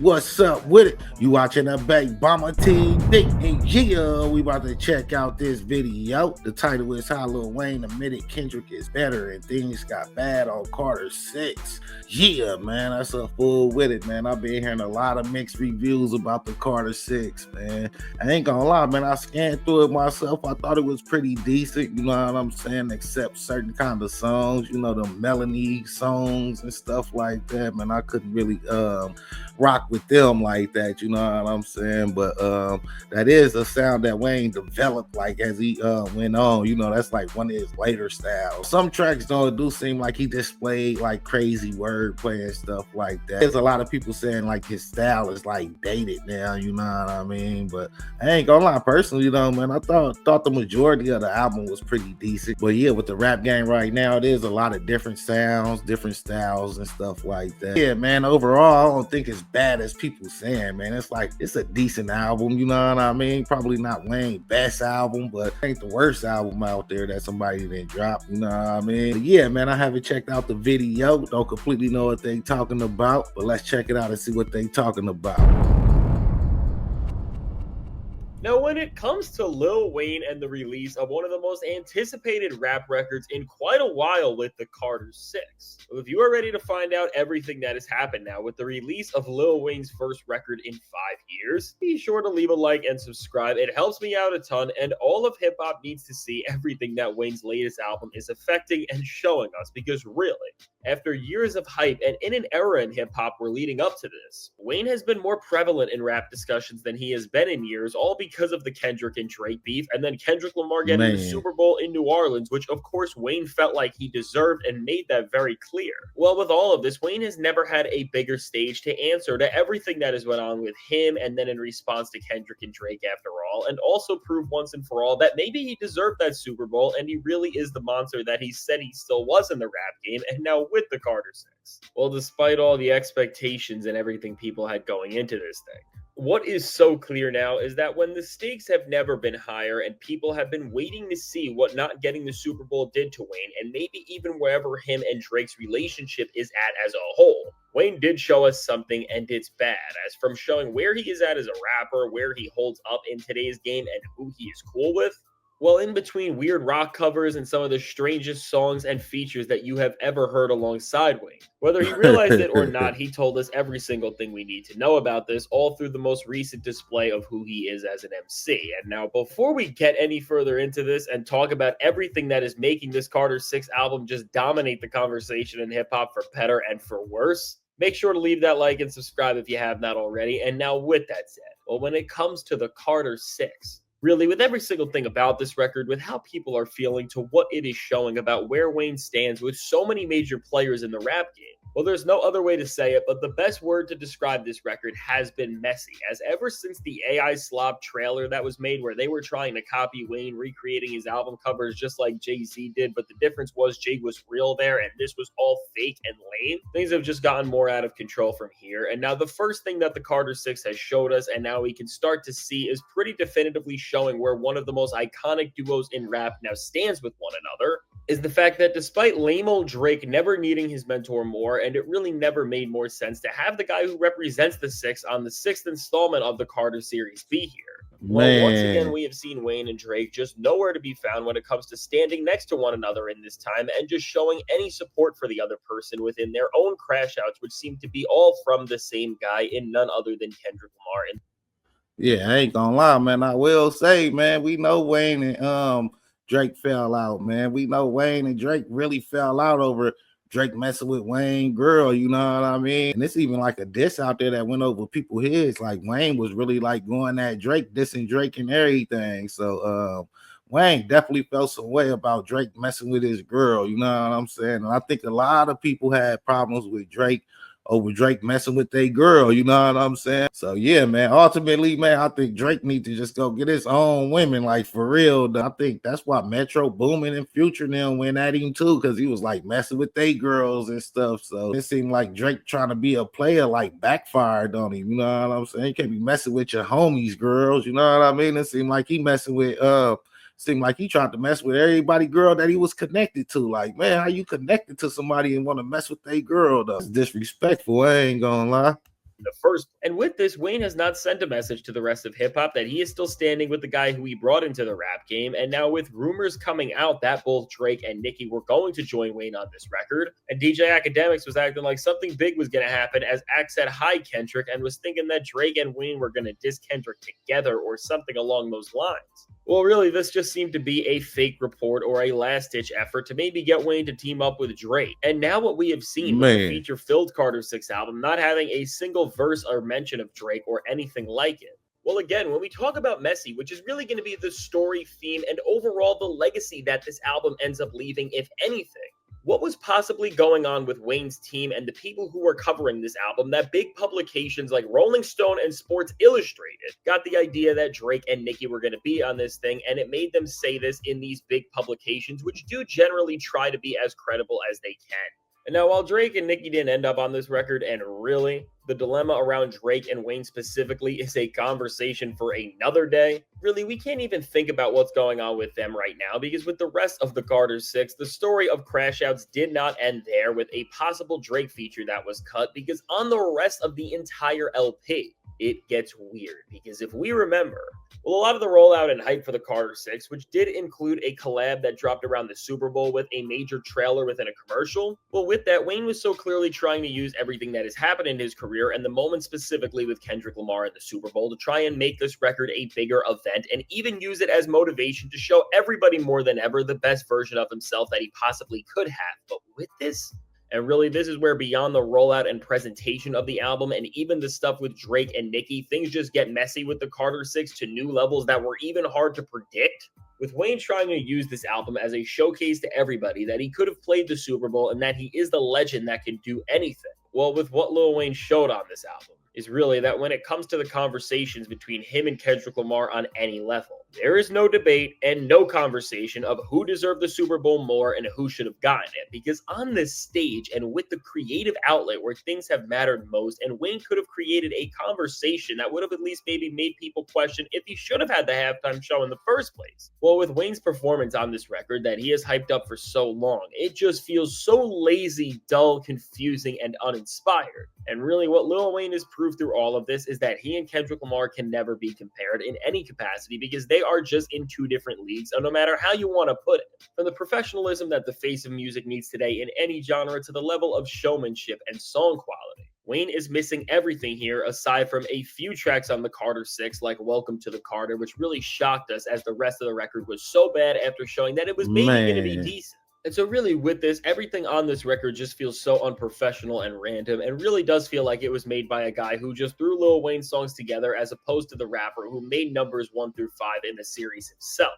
What's up with it? You watching the Big Bomber TV? And yeah, we about to check out this video. The title is How Lil Wayne Admitted Kendrick is Better and Things Got Bad on Carter 6. Yeah, man, that's a full with it, man. I've been hearing a lot of mixed reviews about the Carter 6, man. I ain't gonna lie, man. I scanned through it myself. I thought it was pretty decent, you know what I'm saying? Except certain kind of songs, you know, the Melanie songs and stuff like that, man. I couldn't really rock with them like that, you know what I'm saying? But that is a sound that Wayne developed like as he went on, you know, that's like one of his later styles. Some tracks though do seem like he displayed like crazy wordplay and stuff like that. There's a lot of people saying like his style is like dated now, you know what I mean? But I ain't gonna lie, personally, you know, man, I thought the majority of the album was pretty decent. But yeah, with the rap game right now, there's a lot of different sounds, different styles and stuff like that. Yeah, man, overall, I don't think it's bad as people saying, man. It's like it's a decent album, you know what I mean? Probably not Wayne's best album, but ain't the worst album out there that somebody didn't drop, you know what I mean? But yeah, man, I haven't checked out the video. Don't completely know what they talking about, but let's check it out and see what they talking about. Now, when it comes to Lil Wayne and the release of one of the most anticipated rap records in quite a while with the Carter 6, well, if you are ready to find out everything that has happened now with the release of Lil Wayne's first record in 5 years, be sure to leave a like and subscribe. It helps me out a ton, and all of hip-hop needs to see everything that Wayne's latest album is affecting and showing us, because really, after years of hype and in an era in hip-hop we're leading up to this, Wayne has been more prevalent in rap discussions than he has been in years, all because of the Kendrick and Drake beef, and then Kendrick Lamar getting the Super Bowl in New Orleans, which of course Wayne felt like he deserved and made that very clear. Well, with all of this, Wayne has never had a bigger stage to answer to everything that has went on with him, and then in response to Kendrick and Drake after all, and also prove once and for all that maybe he deserved that Super Bowl, and he really is the monster that he said he still was in the rap game, and now with the Carter 6. Well, despite all the expectations and everything people had going into this thing, what is so clear now is that when the stakes have never been higher and people have been waiting to see what not getting the Super Bowl did to Wayne, and maybe even wherever him and Drake's relationship is at as a whole, Wayne did show us something, and it's bad. As from showing where he is at as a rapper, where he holds up in today's game, and who he is cool with, well, in between weird rock covers and some of the strangest songs and features that you have ever heard alongside Wayne. Whether he realized it or not, he told us every single thing we need to know about this, all through the most recent display of who he is as an MC. And now, before we get any further into this and talk about everything that is making this Carter 6 album just dominate the conversation in hip-hop for better and for worse, make sure to leave that like and subscribe if you have not already. And now, with that said, well, when it comes to the Carter 6, really, with every single thing about this record, with how people are feeling, to what it is showing about where Wayne stands with so many major players in the rap game, well, there's no other way to say it, but the best word to describe this record has been messy, as ever since the AI Slob trailer that was made where they were trying to copy Wayne, recreating his album covers just like Jay-Z did, but the difference was Jay was real there and this was all fake and lame, things have just gotten more out of control from here. And now the first thing that the Carter 6 has showed us, and now we can start to see, is pretty definitively showing where one of the most iconic duos in rap now stands with one another, is the fact that despite lame old Drake never needing his mentor more, and it really never made more sense to have the guy who represents the 6 on the 6th installment of the Carter series be here. Well, once again, we have seen Wayne and Drake just nowhere to be found when it comes to standing next to one another in this time and just showing any support for the other person within their own crash outs, which seem to be all from the same guy in none other than Kendrick Lamar. And yeah, I ain't gonna lie, man. I will say, man, we know Wayne and Drake fell out, man. We know Wayne and Drake really fell out over Drake messing with Wayne girl, you know what I mean? And it's even like a diss out there that went over people's heads. Like Wayne was really like going at Drake, dissing Drake and everything. So Wayne definitely felt some way about Drake messing with his girl, you know what I'm saying? And I think a lot of people had problems with Drake over Drake messing with their girl, you know what I'm saying? So yeah, man, ultimately, man, I think Drake needs to just go get his own women, like for real. I think that's why Metro Boomin and Future now went at him too, because he was like messing with their girls and stuff. So it seemed like Drake trying to be a player like backfired on him, you know what I'm saying? You can't be messing with your homies' girls, you know what I mean? It seemed like he messing with seemed like he tried to mess with everybody girl that he was connected to. Like, man, how you connected to somebody and want to mess with their girl though? It's disrespectful, I ain't gonna lie. in the first place. And with this, Wayne has not sent a message to the rest of hip-hop that he is still standing with the guy who he brought into the rap game, and now with rumors coming out that both Drake and Nicki were going to join Wayne on this record, and DJ Academics was acting like something big was going to happen as Ack said hi Kendrick and was thinking that Drake and Wayne were going to diss Kendrick together or something along those lines. Well, really, this just seemed to be a fake report or a last-ditch effort to maybe get Wayne to team up with Drake. And now what we have seen with the feature-filled Carter 6 album not having a single verse or mention of Drake or anything like it. Well, again, when we talk about Messy, which is really going to be the story, theme, and overall the legacy that this album ends up leaving, if anything, what was possibly going on with Wayne's team and the people who were covering this album that big publications like Rolling Stone and Sports Illustrated got the idea that Drake and Nicki were going to be on this thing, and it made them say this in these big publications, which do generally try to be as credible as they can. And now, while Drake and Nicki didn't end up on this record, and really, the dilemma around Drake and Wayne specifically is a conversation for another day, really, we can't even think about what's going on with them right now, because with the rest of the Carter 6, the story of Crash Outs did not end there with a possible Drake feature that was cut, because on the rest of the entire LP, it gets weird. Because if we remember, well, a lot of the rollout and hype for the Carter 6, which did include a collab that dropped around the Super Bowl with a major trailer within a commercial, well, with that, Wayne was so clearly trying to use everything that has happened in his career and the moment specifically with Kendrick Lamar in the Super Bowl to try and make this record a bigger event and even use it as motivation to show everybody more than ever the best version of himself that he possibly could have. But with this, and really, this is where beyond the rollout and presentation of the album and even the stuff with Drake and Nicki, things just get messy with the Carter 6 to new levels that were even hard to predict. With Wayne trying to use this album as a showcase to everybody that he could have played the Super Bowl and that he is the legend that can do anything. Well, with what Lil Wayne showed on this album is really that when it comes to the conversations between him and Kendrick Lamar on any level, there is no debate and no conversation of who deserved the Super Bowl more and who should have gotten it. Because on this stage and with the creative outlet where things have mattered most, and Wayne could have created a conversation that would have at least maybe made people question if he should have had the halftime show in the first place. Well, with Wayne's performance on this record that he has hyped up for so long, it just feels so lazy, dull, confusing, and uninspired. And really what Lil Wayne has proved through all of this is that he and Kendrick Lamar can never be compared in any capacity because they are just in two different leagues, and no matter how you want to put it. From the professionalism that the face of music needs today in any genre to the level of showmanship and song quality, Wayne is missing everything here aside from a few tracks on the Carter 6 like Welcome to the Carter, which really shocked us as the rest of the record was so bad after showing that it was maybe going to be decent. And so really with this, everything on this record just feels so unprofessional and random and really does feel like it was made by a guy who just threw Lil Wayne songs together as opposed to the rapper who made numbers 1 through 5 in the series himself.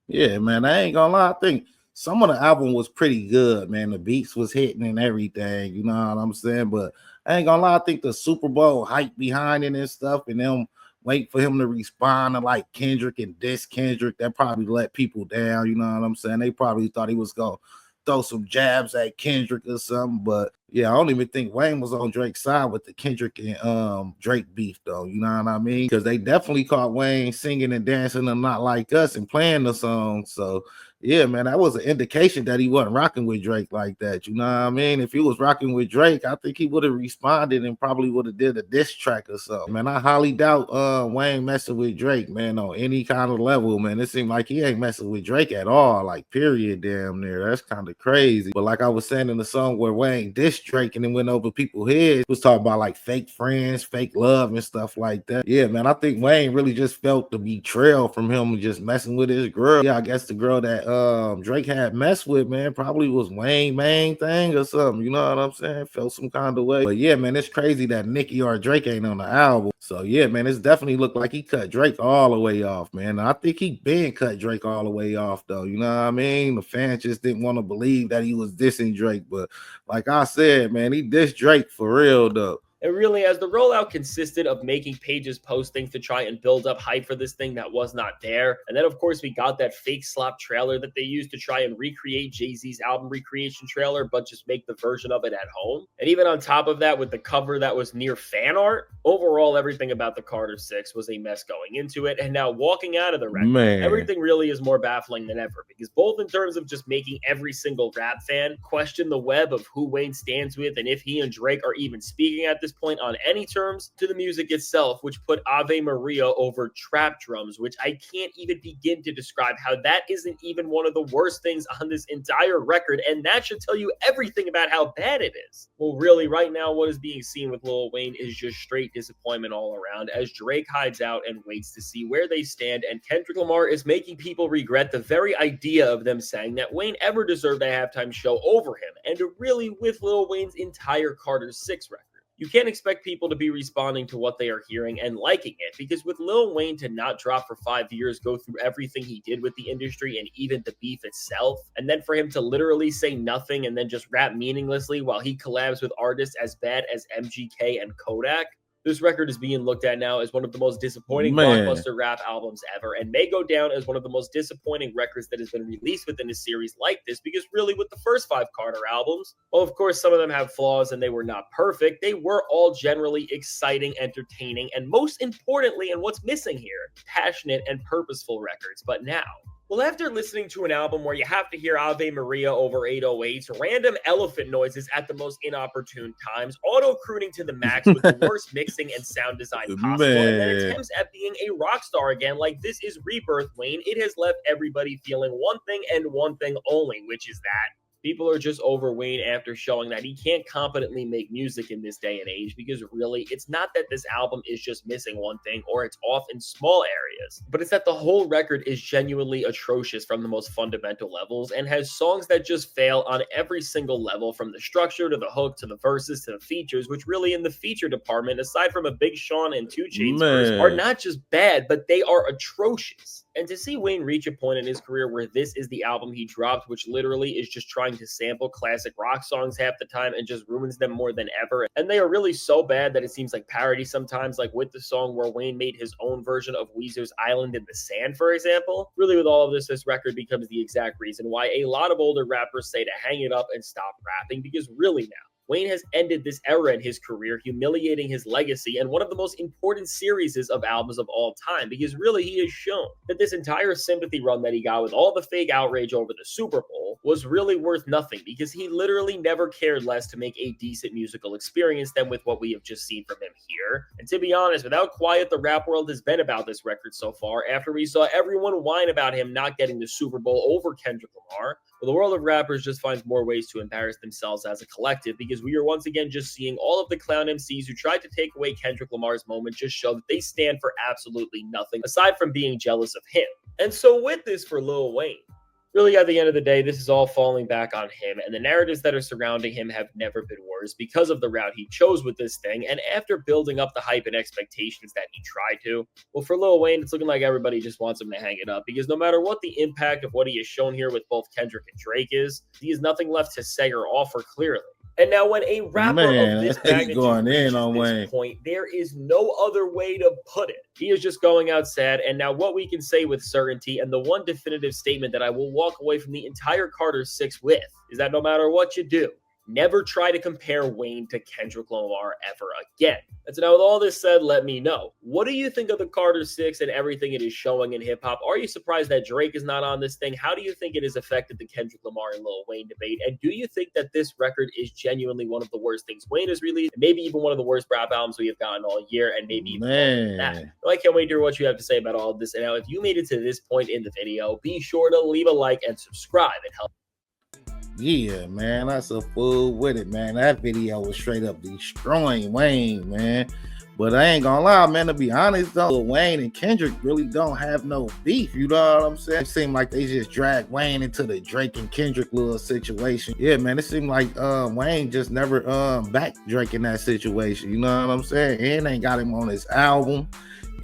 Yeah, man, I ain't gonna lie. I think some of the album was pretty good, man. The beats was hitting and everything, you know what I'm saying? But I ain't gonna lie, I think the Super Bowl hype behind it and stuff and them wait for him to respond to like Kendrick and diss Kendrick, that probably let people down, you know what I'm saying? They probably thought he was gonna throw some jabs at Kendrick or something, but yeah, I don't even think Wayne was on Drake's side with the Kendrick and Drake beef though, you know what I mean? Because they definitely caught Wayne singing and dancing and Not Like Us and playing the song. So yeah, man, that was an indication that he wasn't rocking with Drake like that. You know what I mean? If he was rocking with Drake, I think he would have responded and probably would have did a diss track or something. Man, I highly doubt Wayne messing with Drake, man, on any kind of level, man. It seemed like he ain't messing with Drake at all, like period, damn near. That's kind of crazy. But like I was saying in the song where Wayne dissed Drake and then went over people's heads, was talking about like fake friends, fake love and stuff like that. Yeah, man, I think Wayne really just felt the betrayal from him just messing with his girl. Yeah, I guess the girl that Drake had messed with, man, probably was Wayne main thing or something, you know what I'm saying? Felt some kind of way. But yeah, man, it's crazy that Nicki or Drake ain't on the album. So yeah, man, it's definitely looked like he cut Drake all the way off, man. I think he been cut Drake all the way off though, you know what I mean? The fans just didn't want to believe that he was dissing Drake, but like I said, man, he dissed Drake for real though. And really, as the rollout consisted of making pages post things to try and build up hype for this thing that was not there. And then, of course, we got that fake slop trailer that they used to try and recreate Jay-Z's album recreation trailer, but just make the version of it at home. And even on top of that, with the cover that was near fan art, overall, everything about the Carter 6 was a mess going into it. And now walking out of the record, everything really is more baffling than ever, because both in terms of just making every single rap fan question the web of who Wayne stands with and if he and Drake are even speaking at the this point on any terms, to the music itself, which put Ave Maria over trap drums, which I can't even begin to describe how that isn't even one of the worst things on this entire record, and that should tell you everything about how bad it is. Well, really, right now, what is being seen with Lil Wayne is just straight disappointment all around, as Drake hides out and waits to see where they stand, and Kendrick Lamar is making people regret the very idea of them saying that Wayne ever deserved a halftime show over him, and really with Lil Wayne's entire Carter 6 record. You can't expect people to be responding to what they are hearing and liking it, because with Lil Wayne to not drop for 5 years, go through everything he did with the industry and even the beef itself, and then for him to literally say nothing and then just rap meaninglessly while he collabs with artists as bad as MGK and Kodak, this record is being looked at now as one of the most disappointing blockbuster rap albums ever, and may go down as one of the most disappointing records that has been released within a series like this, because really with the first 5 Carter albums, well, of course, some of them have flaws and they were not perfect, they were all generally exciting, entertaining, and most importantly, and what's missing here, passionate and purposeful records. But now, well, after listening to an album where you have to hear Ave Maria over 808s, random elephant noises at the most inopportune times, auto-crooning to the max with the worst mixing and sound design possible, and then attempts at being a rock star again like this is Rebirth Wayne, it has left everybody feeling one thing and one thing only, which is that people are just over Wayne after showing that he can't competently make music in this day and age, because really, it's not that this album is just missing one thing or it's off in small areas, but it's that the whole record is genuinely atrocious from the most fundamental levels and has songs that just fail on every single level, from the structure to the hook to the verses to the features, which really in the feature department, aside from a Big Sean and 2 Chainz verse, are not just bad, but they are atrocious. And to see Wayne reach a point in his career where this is the album he dropped, which literally is just trying to sample classic rock songs half the time and just ruins them more than ever. And they are really so bad that it seems like parody sometimes, like with the song where Wayne made his own version of Weezer's Island in the Sand, for example. Really with all of this record becomes the exact reason why a lot of older rappers say to hang it up and stop rapping, because really now, Wayne has ended this era in his career, humiliating his legacy and one of the most important series of albums of all time, because really he has shown that this entire sympathy run that he got with all the fake outrage over the Super Bowl was really worth nothing, because he literally never cared less to make a decent musical experience than with what we have just seen from him here. And to be honest, with how quiet the rap world has been about this record so far, after we saw everyone whine about him not getting the Super Bowl over Kendrick Lamar, well, the world of rappers just finds more ways to embarrass themselves as a collective, because we are once again just seeing all of the clown MCs who tried to take away Kendrick Lamar's moment just show that they stand for absolutely nothing aside from being jealous of him. And so with this for Lil Wayne, really at the end of the day, this is all falling back on him, and the narratives that are surrounding him have never been worse because of the route he chose with this thing, and after building up the hype and expectations that he tried to, well, for Lil Wayne, it's looking like everybody just wants him to hang it up, because no matter what the impact of what he has shown here with both Kendrick and Drake is, he has nothing left to say or offer clearly. And now when a rapper of this magnitude reaches this point, there is no other way to put it. He is just going out sad, and now what we can say with certainty, and the one definitive statement that I will walk away from the entire Carter 6 with, is that no matter what you do, never try to compare Wayne to Kendrick Lamar ever again. And so now with all this said, let me know. What do you think of the Carter 6 and everything it is showing in hip-hop? Are you surprised that Drake is not on this thing? How do you think it has affected the Kendrick Lamar and Lil Wayne debate? And do you think that this record is genuinely one of the worst things Wayne has released? And maybe even one of the worst rap albums we have gotten all year, and maybe even more than that. Well, I can't wait to hear what you have to say about all of this. And now if you made it to this point in the video, be sure to leave a like and subscribe. It helps. Yeah, man, that's a fool with it, man. That video was straight up destroying Wayne, man. But I ain't gonna lie, man, to be honest, though, Wayne and Kendrick really don't have no beef, you know what I'm saying? It seemed like they just dragged Wayne into the Drake and Kendrick little situation. Yeah, man, it seemed like Wayne just never backed Drake in that situation, you know what I'm saying? And ain't got him on his album.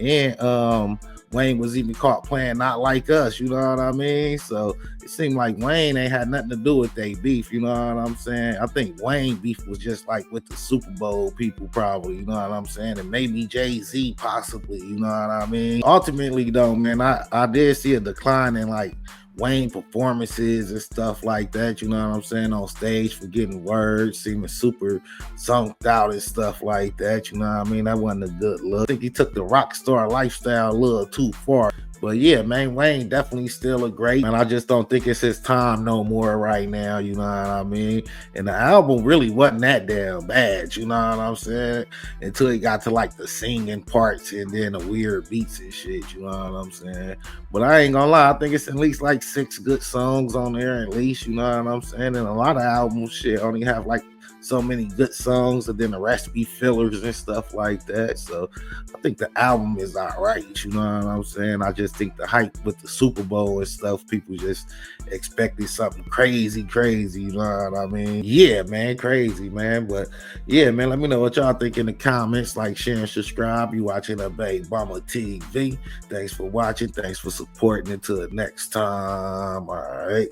And Wayne was even caught playing Not Like Us, you know what I mean? So it seemed like Wayne ain't had nothing to do with their beef, you know what I'm saying? I think Wayne beef was just like with the Super Bowl people probably, you know what I'm saying? And maybe Jay-Z possibly, you know what I mean? Ultimately though, man, I did see a decline in like Wayne performances and stuff like that, you know what I'm saying, on stage, forgetting words, seeming super zonked out and stuff like that, you know what I mean? That wasn't a good look. I think he took the rock star lifestyle a little too far. But yeah, man, Wayne definitely still a great, and I just don't think it's his time no more right now. You know what I mean? And the album really wasn't that damn bad. You know what I'm saying? Until he got to like the singing parts and then the weird beats and shit. You know what I'm saying? But I ain't gonna lie, I think it's at least like 6 good songs on there, at least. You know what I'm saying? And a lot of albums shit only have like so many good songs, and then the rest be fillers and stuff like that. So I think the album is all right. You know what I'm saying? I just think the hype with the Super Bowl and stuff, people just expected something crazy. You know what I mean? Yeah, man, crazy, man. But yeah, man, let me know what y'all think in the comments. Like, share, and subscribe. You watching the Babe Mama TV. Thanks for watching. Thanks for supporting. Until next time. All right.